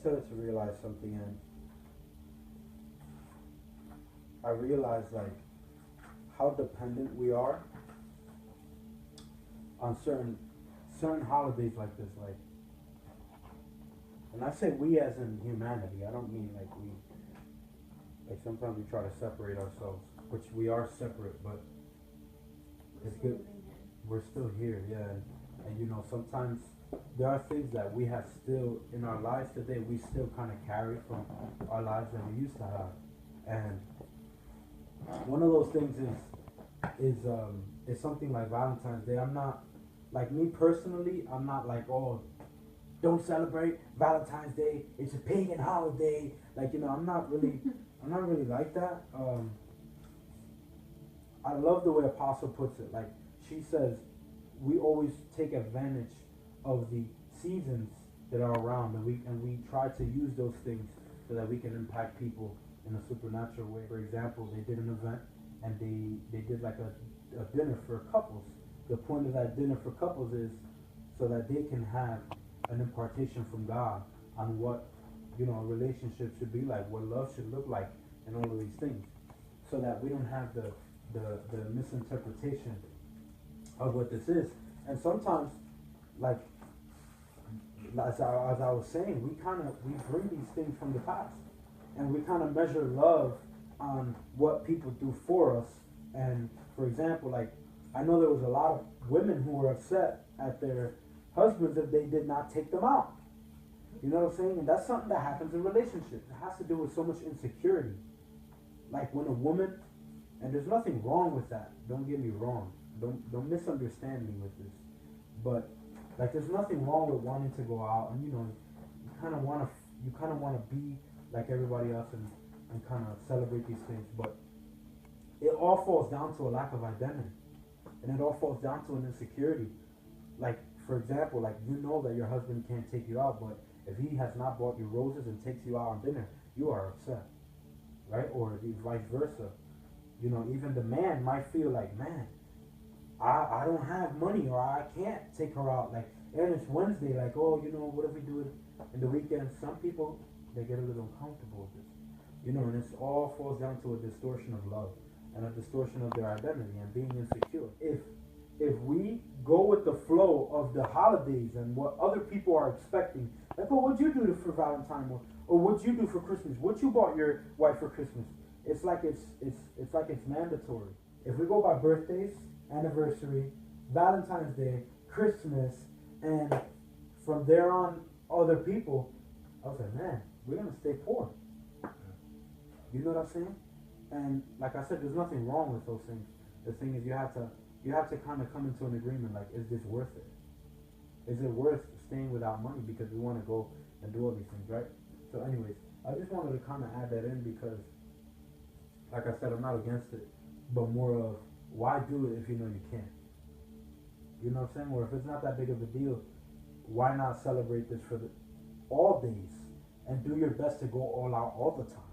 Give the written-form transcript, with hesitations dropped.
started to realize something, and I realized like how dependent we are on certain holidays like this. Like, and I say we as in humanity. I don't mean like we. Like sometimes we try to separate ourselves, which we are separate, but it's good. We're still here, yeah. And you know, sometimes there are things that we have still in our lives today. We still kind of carry from our lives that we used to have, and one of those things is something like Valentine's Day. I'm not like me personally. I'm not like, oh, don't celebrate Valentine's Day. It's a pagan holiday. Like, you know, I'm not really like that. I love the way Apostle puts it. Like she says, we always take advantage of the seasons that are around, and we try to use those things so that we can impact people in a supernatural way. For example, they did an event and they did like a dinner for couples. The point of that dinner for couples is so that they can have an impartation from God on what, you know, a relationship should be like, what love should look like, and all of these things, so that we don't have the misinterpretation of what this is. And sometimes, like as I was saying, we bring these things from the past, and we kind of measure love on what people do for us. And for example, like I know there was a lot of women who were upset at their husbands if they did not take them out. You know what I'm saying? And that's something that happens in relationships. It has to do with so much insecurity. Like when a woman, and there's nothing wrong with that. Don't get me wrong. Don't misunderstand me with this. But like there's nothing wrong with wanting to go out, and you know, you kind of want to be like everybody else, and kind of celebrate these things. But it all falls down to a lack of identity, and it all falls down to an insecurity. Like for example, like you know that your husband can't take you out, but if he has not bought you roses and takes you out on dinner, you are upset, right? Or vice versa. You know, even the man might feel like, man, I don't have money, or I can't take her out. Like, and it's Wednesday, like, oh, you know, what if we do it in the weekend? Some people, they get a little uncomfortable with this. You know, and it all falls down to a distortion of love and a distortion of their identity and being insecure. If we go with the flow of the holidays and what other people are expecting, like, oh, what'd you do for Valentine, or what'd you do for Christmas? What you bought your wife for Christmas? It's like it's mandatory. If we go by birthdays, anniversary, Valentine's Day, Christmas, and from there on other people, I was like, man, we're gonna stay poor. You know what I'm saying? And like I said, there's nothing wrong with those things. The thing is, you have to kind of come into an agreement. Like, is this worth it? Is it worth staying without money because we want to go and do all these things, right? So, anyways, I just wanted to kind of add that in because, like I said, I'm not against it, but more of why do it if you know you can't? You know what I'm saying? Or if it's not that big of a deal, why not celebrate this for all days and do your best to go all out all the time?